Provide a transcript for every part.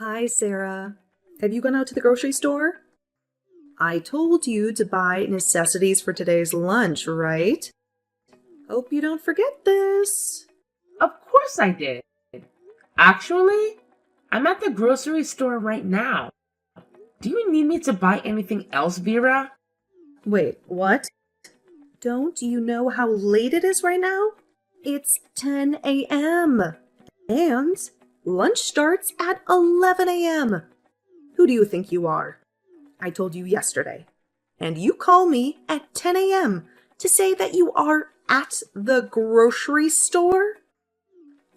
Hi, Sarah. Have you gone out to the grocery store? I told you to buy necessities for today's lunch, right? Hope you don't forget this. Of course I did. Actually, I'm at the grocery store right now. Do you need me to buy anything else, Vera? Wait, what? Don't you know how late it is right now? It's 10 a.m. And lunch starts at 11 a.m. Who do you think you are? I told you yesterday. And you call me at 10 a.m. to say that you are at the grocery store?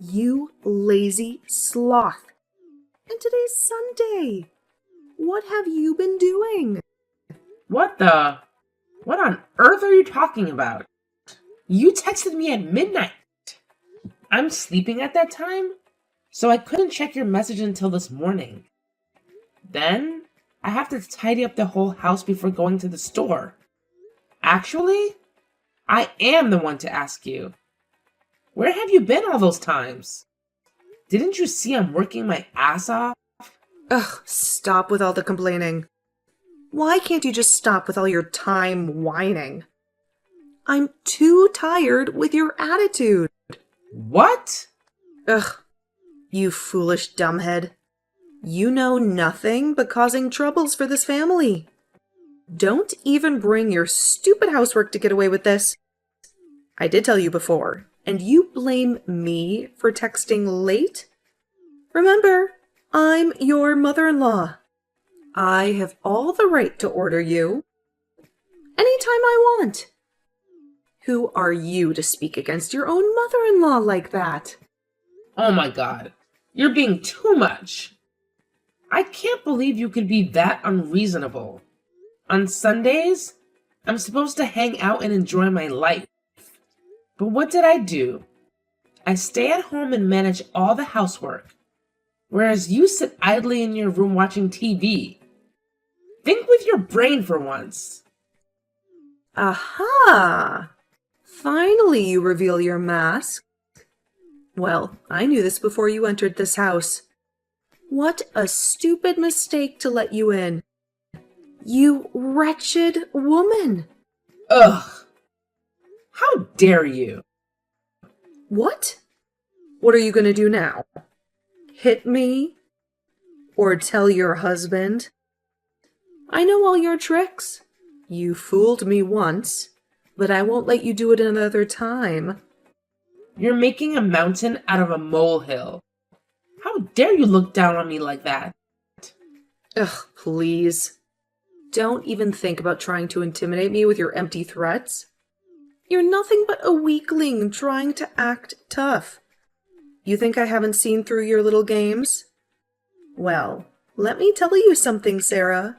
You lazy sloth. And today's Sunday. What have you been doing? What the? What on earth are you talking about? You texted me at midnight. I'm sleeping at that time, so I couldn't check your message until this morning. Then, I have to tidy up the whole house before going to the store. Actually, I am the one to ask you. Where have you been all those times? Didn't you see I'm working my ass off? Ugh, stop with all the complaining. Why can't you just stop with all your time whining? I'm too tired with your attitude. What? Ugh, you foolish dumbhead. You know nothing but causing troubles for this family. Don't even bring your stupid housework to get away with this. I did tell you before, and you blame me for texting late? Remember, I'm your mother-in-law. I have all the right to order you anytime I want. Who are you to speak against your own mother-in-law like that? Oh my god, you're being too much. I can't believe you could be that unreasonable. On Sundays, I'm supposed to hang out and enjoy my life. But what did I do? I stay at home and manage all the housework, whereas you sit idly in your room watching TV. Think with your brain for once. Aha! Finally you reveal your mask. Well, I knew this before you entered this house. What a stupid mistake to let you in. You wretched woman! Ugh! How dare you? What? What are you going to do now? Hit me? Or tell your husband? I know all your tricks. You fooled me once, but I won't let you do it another time. You're making a mountain out of a molehill. How dare you look down on me like that? Ugh, please. Don't even think about trying to intimidate me with your empty threats. You're nothing but a weakling trying to act tough. You think I haven't seen through your little games? Well, let me tell you something, Sarah.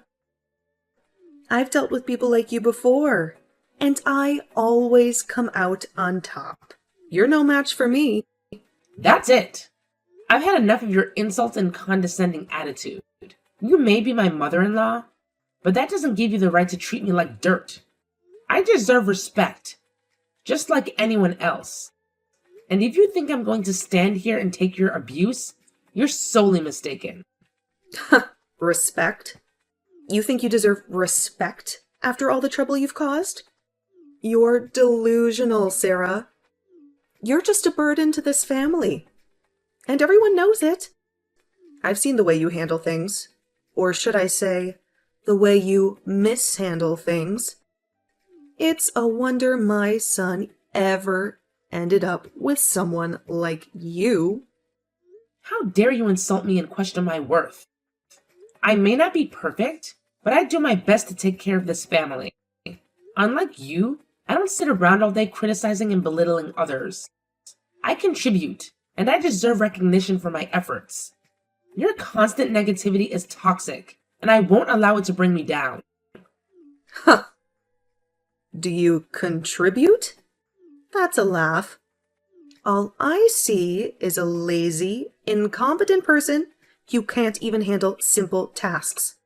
I've dealt with people like you before, and I always come out on top. You're no match for me. That's it. I've had enough of your insults and condescending attitude. You may be my mother-in-law, but that doesn't give you the right to treat me like dirt. I deserve respect, just like anyone else. And if you think I'm going to stand here and take your abuse, you're solely mistaken. Respect? You think you deserve respect after all the trouble you've caused? You're delusional, Sarah. You're just a burden to this family. And everyone knows it. I've seen the way you handle things. Or should I say, the way you mishandle things. It's a wonder my son ever ended up with someone like you. How dare you insult me and question my worth? I may not be perfect, but I do my best to take care of this family. Unlike you, I don't sit around all day criticizing and belittling others. I contribute, and I deserve recognition for my efforts. Your constant negativity is toxic, and I won't allow it to bring me down. Huh. Do you contribute? That's a laugh. All I see is a lazy, incompetent person who can't even handle simple tasks.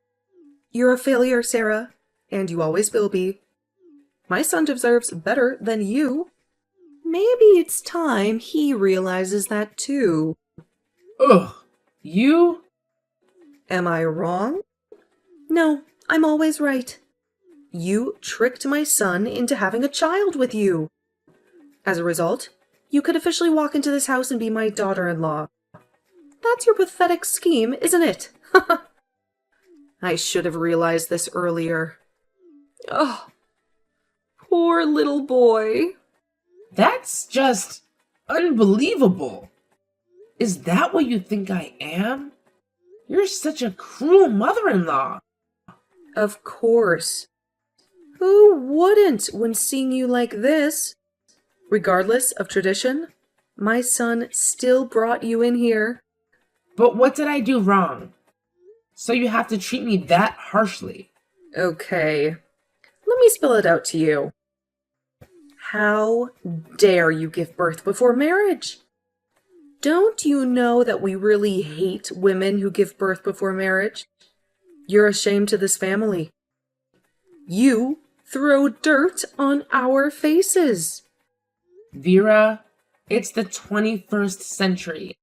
You're a failure, Sarah, and you always will be. My son deserves better than you. Maybe it's time he realizes that too. Ugh, you? Am I wrong? No, I'm always right. You tricked my son into having a child with you. As a result, you could officially walk into this house and be my daughter-in-law. That's your pathetic scheme, isn't it? I should have realized this earlier. Oh, poor little boy. That's just unbelievable. Is that what you think I am? You're such a cruel mother-in-law. Of course. Who wouldn't when seeing you like this? Regardless of tradition, my son still brought you in here. But what did I do wrong? So you have to treat me that harshly. Okay, let me spell it out to you. How dare you give birth before marriage? Don't you know that we really hate women who give birth before marriage? You're a shame to this family. You throw dirt on our faces. Vera, it's the 21st century.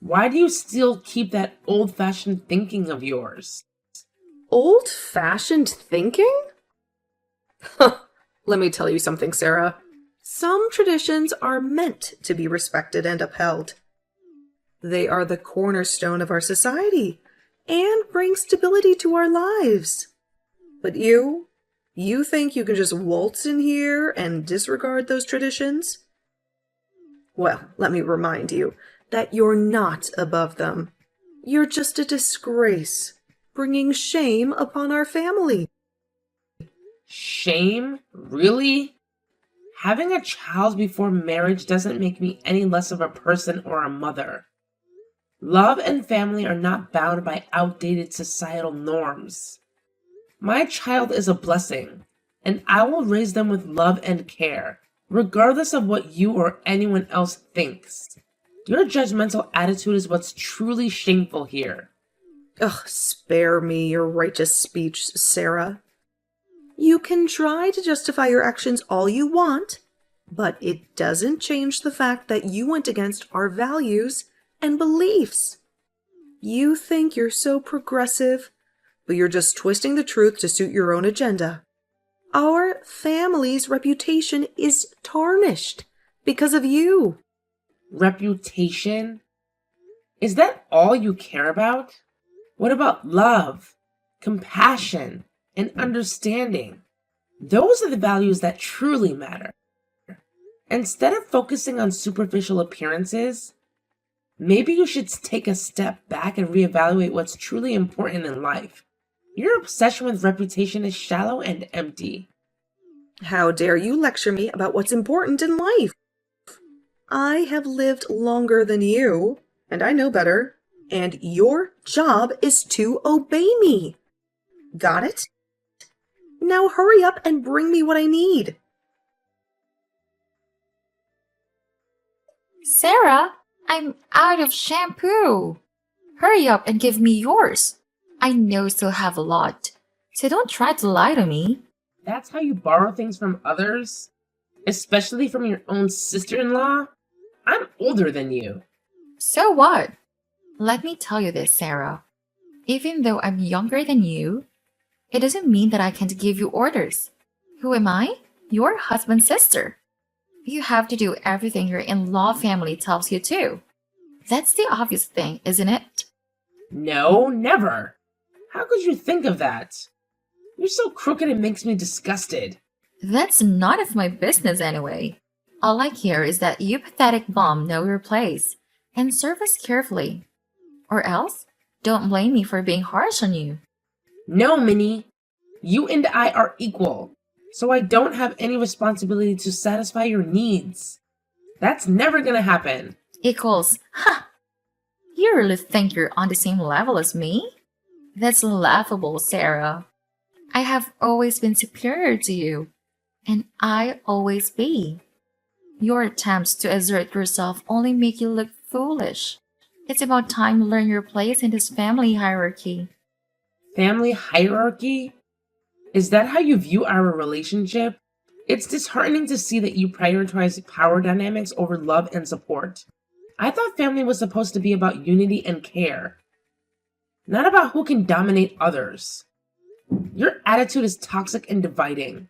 Why do you still keep that old-fashioned thinking of yours? Old-fashioned thinking? Let me tell you something, Sarah. Some traditions are meant to be respected and upheld. They are the cornerstone of our society and bring stability to our lives. But you think you can just waltz in here and disregard those traditions? Well, let me remind you that you're not above them. You're just a disgrace, bringing shame upon our family. Shame? Really? Having a child before marriage doesn't make me any less of a person or a mother. Love and family are not bound by outdated societal norms. My child is a blessing, and I will raise them with love and care, regardless of what you or anyone else thinks. Your judgmental attitude is what's truly shameful here. Ugh, spare me your righteous speech, Sarah. You can try to justify your actions all you want, but it doesn't change the fact that you went against our values and beliefs. You think you're so progressive, but you're just twisting the truth to suit your own agenda. Our family's reputation is tarnished because of you. Reputation? Is that all you care about? What about love, compassion, and understanding? Those are the values that truly matter. Instead of focusing on superficial appearances, maybe you should take a step back and reevaluate what's truly important in life. Your obsession with reputation is shallow and empty. How dare you lecture me about what's important in life? I have lived longer than you, and I know better, and your job is to obey me. Got it? Now hurry up and bring me what I need. Sarah, I'm out of shampoo. Hurry up and give me yours. I know you still have a lot, so don't try to lie to me. That's how you borrow things from others? Especially from your own sister-in-law? I'm older than you. So what? Let me tell you this, Sarah. Even though I'm younger than you, it doesn't mean that I can't give you orders. Who am I? Your husband's sister. You have to do everything your in-law family tells you to. That's the obvious thing, isn't it? No, never. How could you think of that? You're so crooked it makes me disgusted. That's none of my business anyway. All I care is that you pathetic bum know your place and serve us carefully. Or else, don't blame me for being harsh on you. No, Minnie. You and I are equal, so I don't have any responsibility to satisfy your needs. That's never gonna happen. Equals, ha! You really think you're on the same level as me? That's laughable, Sarah. I have always been superior to you, and I always be. Your attempts to assert yourself only make you look foolish. It's about time you learn your place in this family hierarchy. Family hierarchy? Is that how you view our relationship? It's disheartening to see that you prioritize power dynamics over love and support. I thought family was supposed to be about unity and care. not about who can dominate others. Your attitude is toxic and dividing,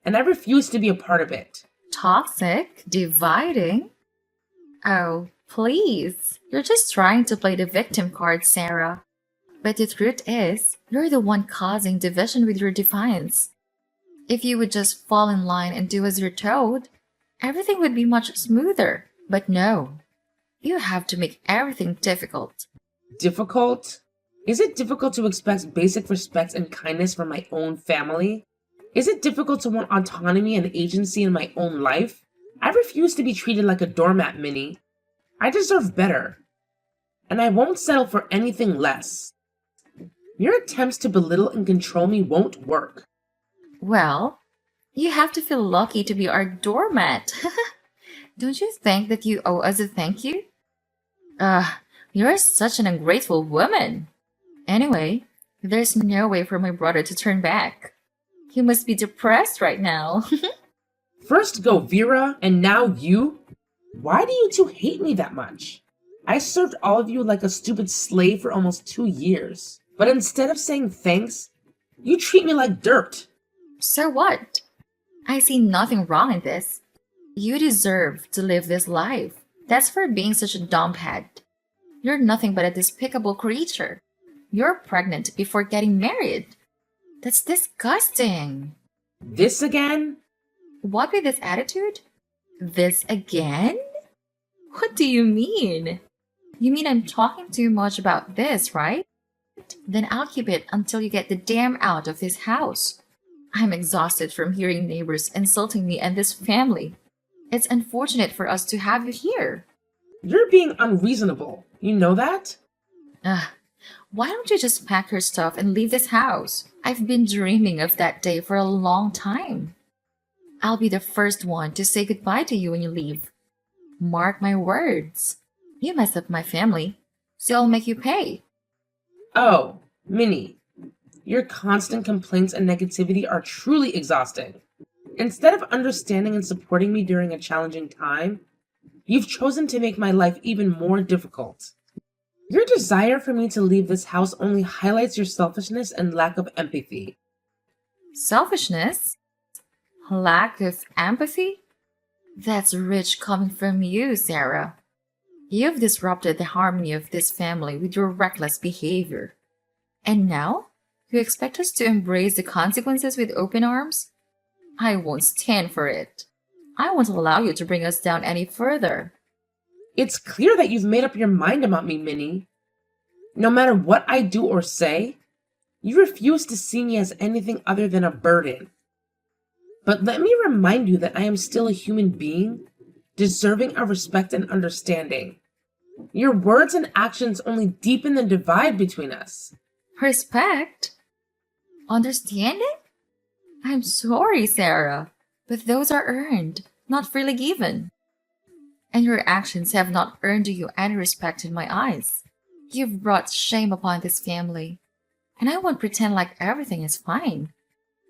and I refuse to be a part of it. Toxic? Dividing? Oh, please. You're just trying to play the victim card, Sarah. But the truth is, you're the one causing division with your defiance. If you would just fall in line and do as you're told, everything would be much smoother. But no, you have to make everything difficult. Difficult? Is it difficult to expect basic respect and kindness from my own family? Is it difficult to want autonomy and agency in my own life? I refuse to be treated like a doormat, Minnie. I deserve better. And I won't settle for anything less. Your attempts to belittle and control me won't work. Well, you have to feel lucky to be our doormat. Don't you think that you owe us a thank you? You're such an ungrateful woman. Anyway, there's no way for my brother to turn back. He must be depressed right now. First go Vera, and now you? Why do you two hate me that much? I served all of you like a stupid slave for almost 2 years. But instead of saying thanks, you treat me like dirt. So what? I see nothing wrong in this. You deserve to live this life. That's for being such a dumbhead. You're nothing but a despicable creature. You're pregnant before getting married. That's disgusting. This again? What with this attitude? This again? What do you mean? You mean I'm talking too much about this, right? Then I'll keep it until you get the damn out of this house. I'm exhausted from hearing neighbors insulting me and this family. It's unfortunate for us to have you here. You're being unreasonable. You know that? Why don't you just pack your stuff and leave this house? I've been dreaming of that day for a long time. I'll be the first one to say goodbye to you when you leave. Mark my words. You messed up my family, so I'll make you pay. Oh, Minnie, your constant complaints and negativity are truly exhausting. Instead of understanding and supporting me during a challenging time, you've chosen to make my life even more difficult. Your desire for me to leave this house only highlights your selfishness and lack of empathy. Selfishness? Lack of empathy? That's rich coming from you, Sarah. You've disrupted the harmony of this family with your reckless behavior. And now, you expect us to embrace the consequences with open arms? I won't stand for it. I won't allow you to bring us down any further. It's clear that you've made up your mind about me, Minnie. No matter what I do or say, you refuse to see me as anything other than a burden. But let me remind you that I am still a human being, deserving of respect and understanding. Your words and actions only deepen the divide between us. Respect? Understanding? I'm sorry, Sarah, but those are earned, not freely given. And your actions have not earned you any respect in my eyes. You've brought shame upon this family, and I won't pretend like everything is fine.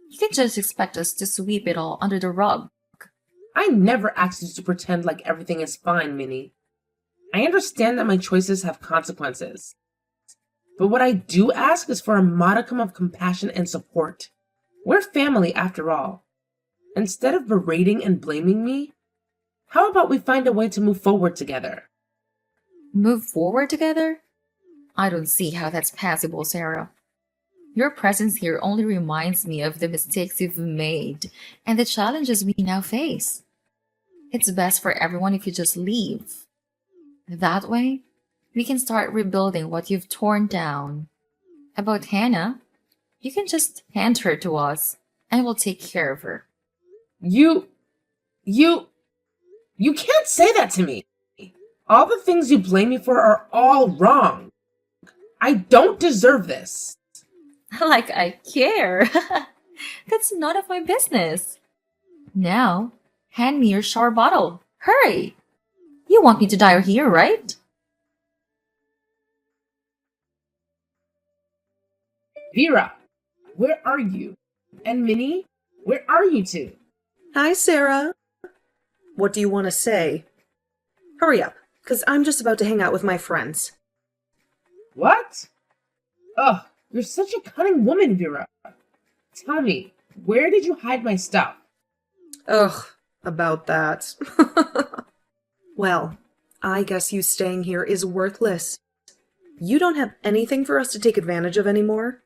You can just expect us to sweep it all under the rug. I never asked you to pretend like everything is fine, Minnie. I understand that my choices have consequences. But what I do ask is for a modicum of compassion and support. We're family after all. Instead of berating and blaming me, how about we find a way to move forward together? Move forward together? I don't see how that's possible, Sarah. Your presence here only reminds me of the mistakes you've made and the challenges we now face. It's best for everyone if you just leave. That way, we can start rebuilding what you've torn down. About Hannah, you can just hand her to us and we'll take care of her. You can't say that to me. All the things you blame me for are all wrong. I don't deserve this. Like I care. That's none of my business. Now, hand me your shower bottle. Hurry! You want me to die here, right? Vera, where are you? And Minnie, where are you two? Hi, Sarah. What do you want to say? Hurry up, because I'm just about to hang out with my friends. What? Ugh, you're such a cunning woman, Vera. Tell me, where did you hide my stuff? Ugh, about that. Well, I guess you staying here is worthless. You don't have anything for us to take advantage of anymore.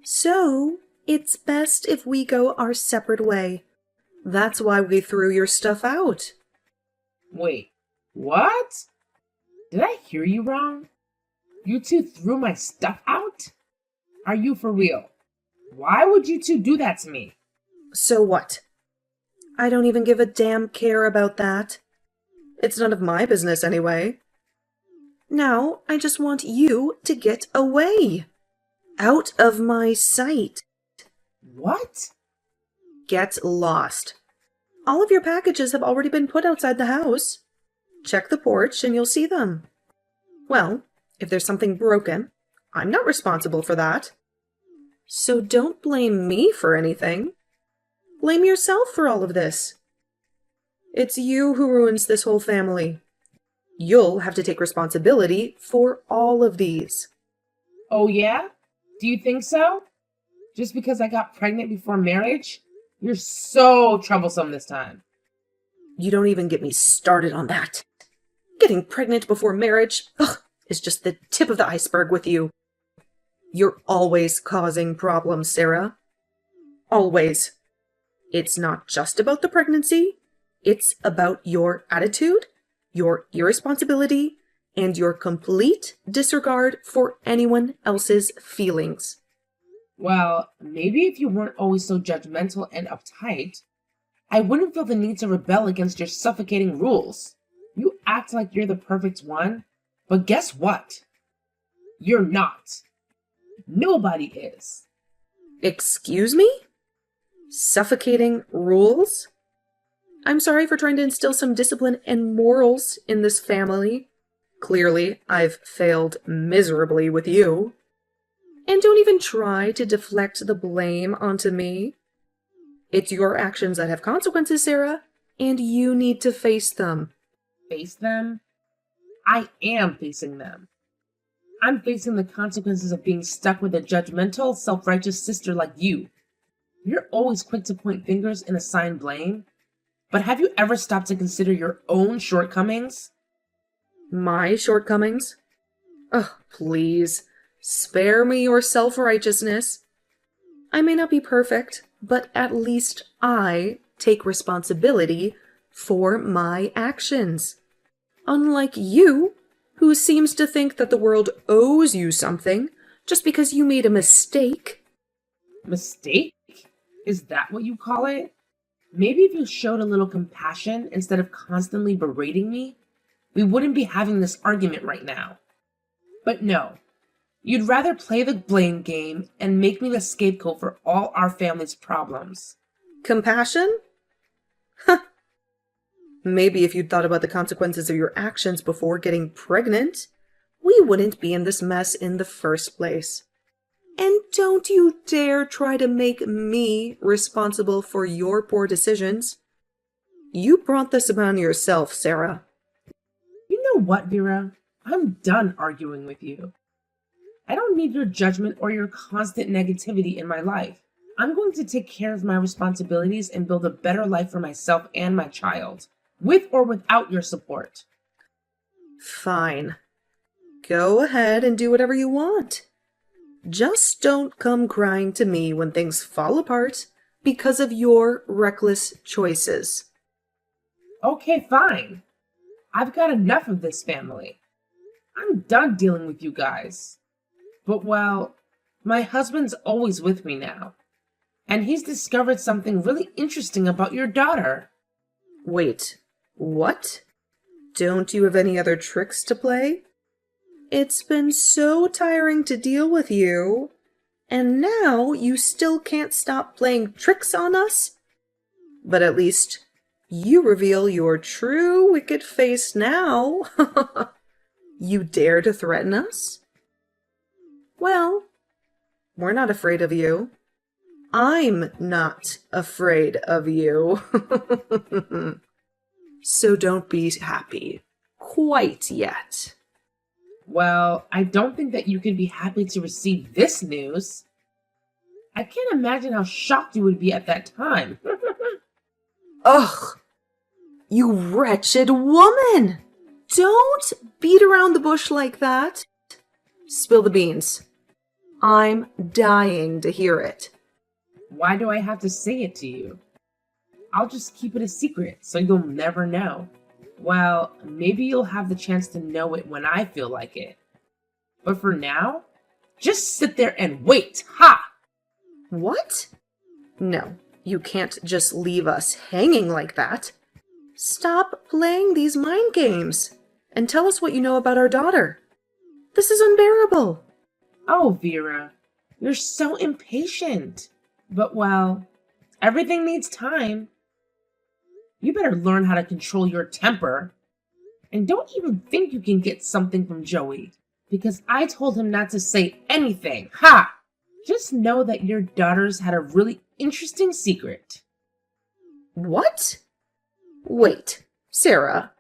So, it's best if we go our separate way. That's why we threw your stuff out. Wait, what? Did I hear you wrong? You two threw my stuff out? Are you for real? Why would you two do that to me? So what? I don't even give a damn care about that. It's none of my business anyway. Now, I just want you to get away. Out of my sight. What? Get lost. All of your packages have already been put outside the house. Check the porch and you'll see them. Well, if there's something broken, I'm not responsible for that. So don't blame me for anything. Blame yourself for all of this. It's you who ruins this whole family. You'll have to take responsibility for all of these. Oh yeah? Do you think so? Just because I got pregnant before marriage? You're so troublesome this time. You don't even get me started on that. Getting pregnant before marriage, is just the tip of the iceberg with you. You're always causing problems, Sarah. Always. It's not just about the pregnancy. It's about your attitude, your irresponsibility, and your complete disregard for anyone else's feelings. Well, maybe if you weren't always so judgmental and uptight, I wouldn't feel the need to rebel against your suffocating rules. You act like you're the perfect one, but guess what? You're not. Nobody is. Excuse me? Suffocating rules? I'm sorry for trying to instill some discipline and morals in this family. Clearly, I've failed miserably with you. And don't even try to deflect the blame onto me. It's your actions that have consequences, Sarah, and you need to face them. Face them? I am facing them. I'm facing the consequences of being stuck with a judgmental, self-righteous sister like you. You're always quick to point fingers and assign blame, but have you ever stopped to consider your own shortcomings? My shortcomings? Ugh, please. Spare me your self-righteousness. I may not be perfect, but at least I take responsibility for my actions. Unlike you, who seems to think that the world owes you something just because you made a mistake. Mistake? Is that what you call it? Maybe if you showed a little compassion instead of constantly berating me, we wouldn't be having this argument right now. But no. You'd rather play the blame game and make me the scapegoat for all our family's problems. Compassion? Huh. Maybe if you'd thought about the consequences of your actions before getting pregnant, we wouldn't be in this mess in the first place. And don't you dare try to make me responsible for your poor decisions. You brought this upon yourself, Sarah. You know what, Vera? I'm done arguing with you. I don't need your judgment or your constant negativity in my life. I'm going to take care of my responsibilities and build a better life for myself and my child, with or without your support. Fine. Go ahead and do whatever you want. Just don't come crying to me when things fall apart because of your reckless choices. Okay, fine. I've got enough of this family. I'm done dealing with you guys. But, well, my husband's always with me now. And he's discovered something really interesting about your daughter. Wait, what? Don't you have any other tricks to play? It's been so tiring to deal with you. And now you still can't stop playing tricks on us? But at least you reveal your true wicked face now. You dare to threaten us? Well, we're not afraid of you. I'm not afraid of you. So don't be happy. Quite yet. Well, I don't think that you can be happy to receive this news. I can't imagine how shocked you would be at that time. Ugh! You wretched woman! Don't beat around the bush like that. Spill the beans. I'm dying to hear it. Why do I have to say it to you? I'll just keep it a secret so you'll never know. Well, maybe you'll have the chance to know it when I feel like it. But for now, just sit there and wait. Ha! What? No, you can't just leave us hanging like that. Stop playing these mind games and tell us what you know about our daughter. This is unbearable. Oh, Vera, you're so impatient. But well, everything needs time. You better learn how to control your temper. And don't even think you can get something from Joey, because I told him not to say anything. Ha! Just know that your daughter's had a really interesting secret. What? Wait, Sarah.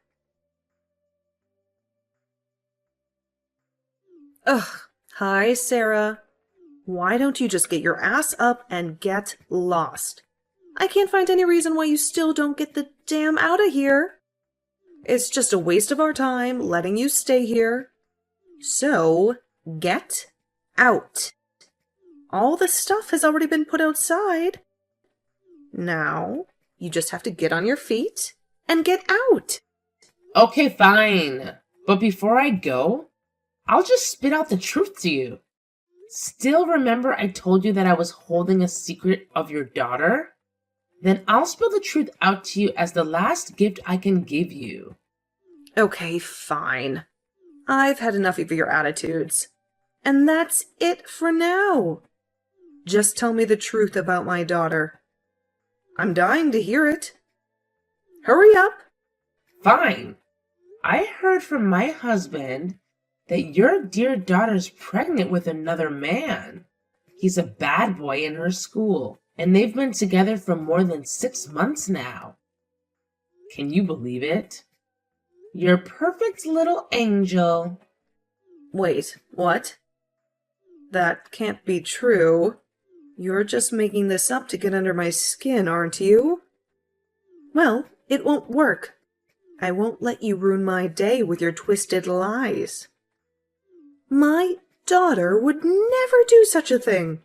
Ugh. Hi, Sarah. Why don't you just get your ass up and get lost? I can't find any reason why you still don't get the damn out of here. It's just a waste of our time letting you stay here. So, get out. All the stuff has already been put outside. Now, you just have to get on your feet and get out. Okay, fine. But before I go, I'll just spit out the truth to you. Still remember I told you that I was holding a secret of your daughter? Then I'll spill the truth out to you as the last gift I can give you. Okay, fine. I've had enough of your attitudes. And that's it for now. Just tell me the truth about my daughter. I'm dying to hear it. Hurry up. Fine. I heard from my husband that your dear daughter's pregnant with another man. He's a bad boy in her school, and they've been together for more than 6 months now. Can you believe it? Your perfect little angel. Wait, what? That can't be true. You're just making this up to get under my skin, aren't you? Well, it won't work. I won't let you ruin my day with your twisted lies. My daughter would never do such a thing.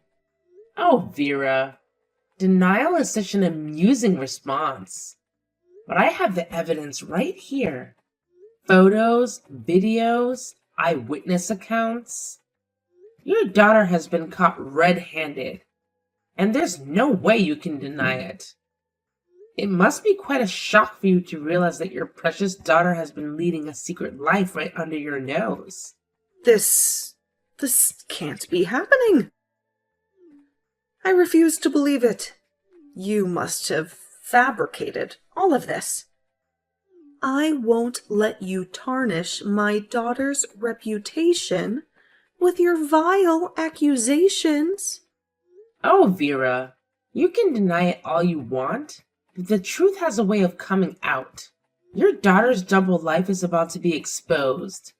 Oh, Vera. Denial is such an amusing response. But I have the evidence right here. Photos, videos, eyewitness accounts. Your daughter has been caught red-handed, and there's no way you can deny it. It must be quite a shock for you to realize that your precious daughter has been leading a secret life right under your nose. This can't be happening. I refuse to believe it. You must have fabricated all of this. I won't let you tarnish my daughter's reputation with your vile accusations. Oh, Vera, you can deny it all you want, but the truth has a way of coming out. Your daughter's double life is about to be exposed,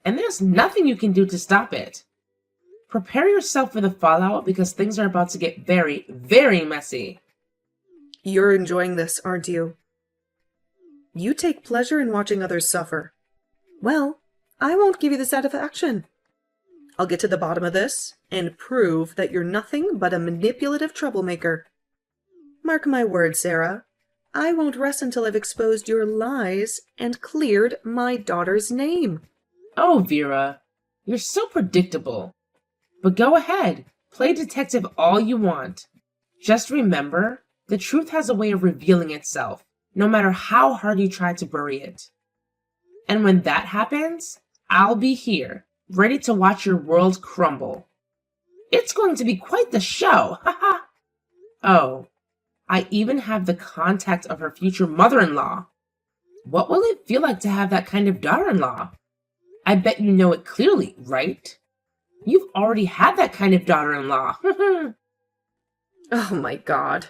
and there's nothing you can do to stop it. Prepare yourself for the fallout because things are about to get very, very messy. You're enjoying this, aren't you? You take pleasure in watching others suffer. Well, I won't give you the satisfaction. I'll get to the bottom of this and prove that you're nothing but a manipulative troublemaker. Mark my words, Sarah. I won't rest until I've exposed your lies and cleared my daughter's name. Oh, Vera, you're so predictable. But go ahead, play detective all you want. Just remember, the truth has a way of revealing itself, no matter how hard you try to bury it. And when that happens, I'll be here, ready to watch your world crumble. It's going to be quite the show, haha! Oh, I even have the contact of her future mother-in-law. What will it feel like to have that kind of daughter-in-law? I bet you know it clearly, right? You've already had that kind of daughter-in-law. Oh my God.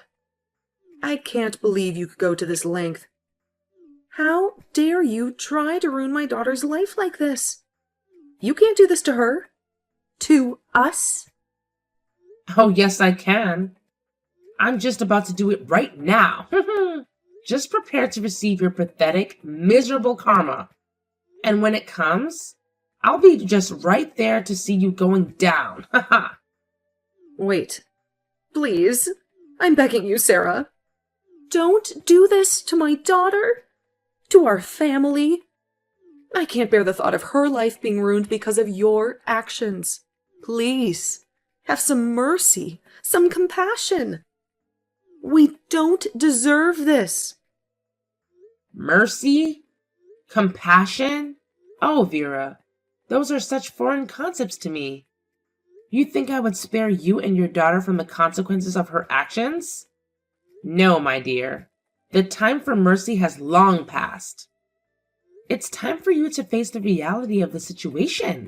I can't believe you could go to this length. How dare you try to ruin my daughter's life like this? You can't do this to her. To us. Oh, yes, I can. I'm just about to do it right now. Just prepare to receive your pathetic, miserable karma. And when it comes, I'll be just right there to see you going down. Wait. Please. I'm begging you, Sarah. Don't do this to my daughter. To our family. I can't bear the thought of her life being ruined because of your actions. Please. Have some mercy. Some compassion. We don't deserve this. Mercy? Compassion? Oh, Vera, those are such foreign concepts to me. You think I would spare you and your daughter from the consequences of her actions? No, my dear. The time for mercy has long passed. It's time for you to face the reality of the situation.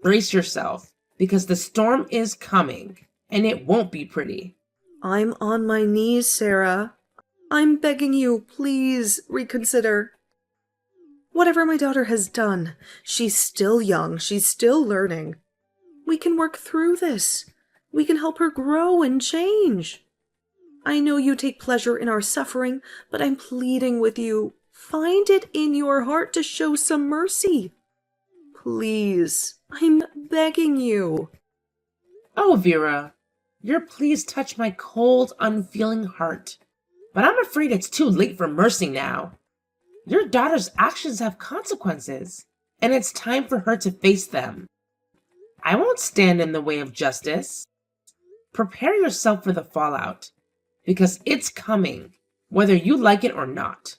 Brace yourself, because the storm is coming, and it won't be pretty. I'm on my knees, Sarah. I'm begging you, please reconsider. Whatever my daughter has done, she's still young, she's still learning. We can work through this. We can help her grow and change. I know you take pleasure in our suffering, but I'm pleading with you. Find it in your heart to show some mercy. Please, I'm begging you. Oh, Vera, your pleas touch my cold, unfeeling heart. But I'm afraid it's too late for mercy now. Your daughter's actions have consequences, and it's time for her to face them. I won't stand in the way of justice. Prepare yourself for the fallout, because it's coming, whether you like it or not.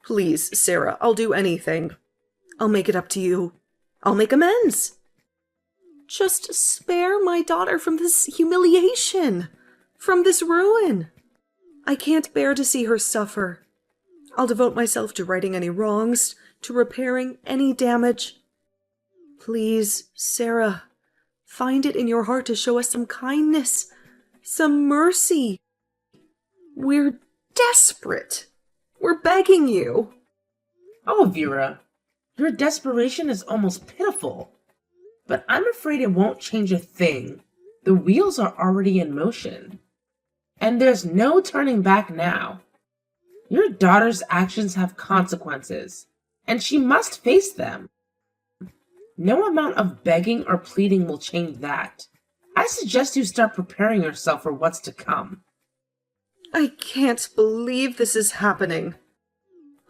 Please, Sarah, I'll do anything. I'll make it up to you. I'll make amends. Just spare my daughter from this humiliation, from this ruin. I can't bear to see her suffer. I'll devote myself to righting any wrongs, to repairing any damage. Please, Sarah, find it in your heart to show us some kindness, some mercy. We're desperate. We're begging you. Oh, Vera, your desperation is almost pitiful. But I'm afraid it won't change a thing. The wheels are already in motion. And there's no turning back now. Your daughter's actions have consequences, and she must face them. No amount of begging or pleading will change that. I suggest you start preparing yourself for what's to come. I can't believe this is happening.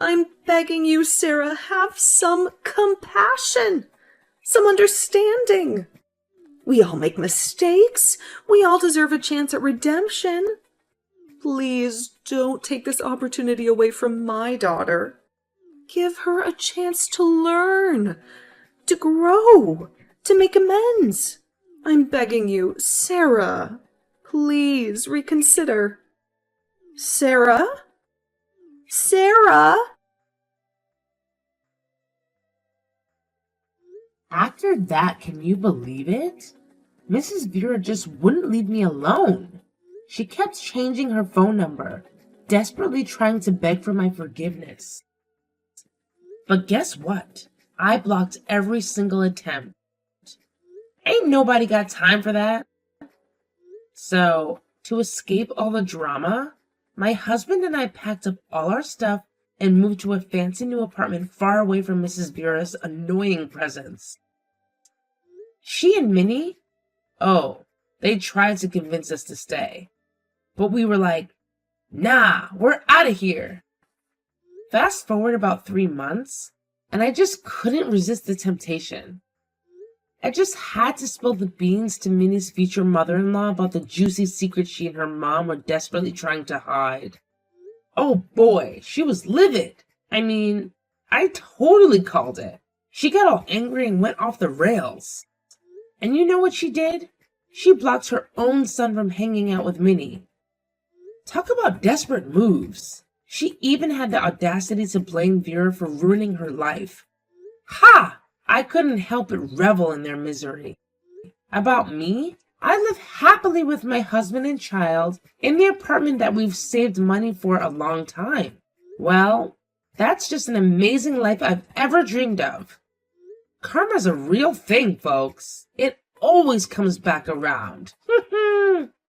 I'm begging you, Sarah, have some compassion, some understanding. We all make mistakes. We all deserve a chance at redemption. Please don't take this opportunity away from my daughter. Give her a chance to learn, to grow, to make amends. I'm begging you, Sarah, please reconsider. Sarah? Sarah? After that, can you believe it? Mrs. Vera just wouldn't leave me alone. She kept changing her phone number, desperately trying to beg for my forgiveness. But guess what? I blocked every single attempt. Ain't nobody got time for that. So, to escape all the drama, my husband and I packed up all our stuff and moved to a fancy new apartment far away from Mrs. Vera's annoying presence. She and Minnie, oh, they tried to convince us to stay. But we were like, nah, we're out of here. Fast forward about 3 months, and I just couldn't resist the temptation. I just had to spill the beans to Minnie's future mother-in-law about the juicy secret she and her mom were desperately trying to hide. Oh boy, she was livid. I mean, I totally called it. She got all angry and went off the rails. And you know what she did? She blocked her own son from hanging out with Minnie. Talk about desperate moves. She even had the audacity to blame Vera for ruining her life. Ha! I couldn't help but revel in their misery. About me, I live happily with my husband and child in the apartment that we've saved money for a long time. Well, that's just an amazing life I've ever dreamed of. Karma's a real thing, folks. It always comes back around.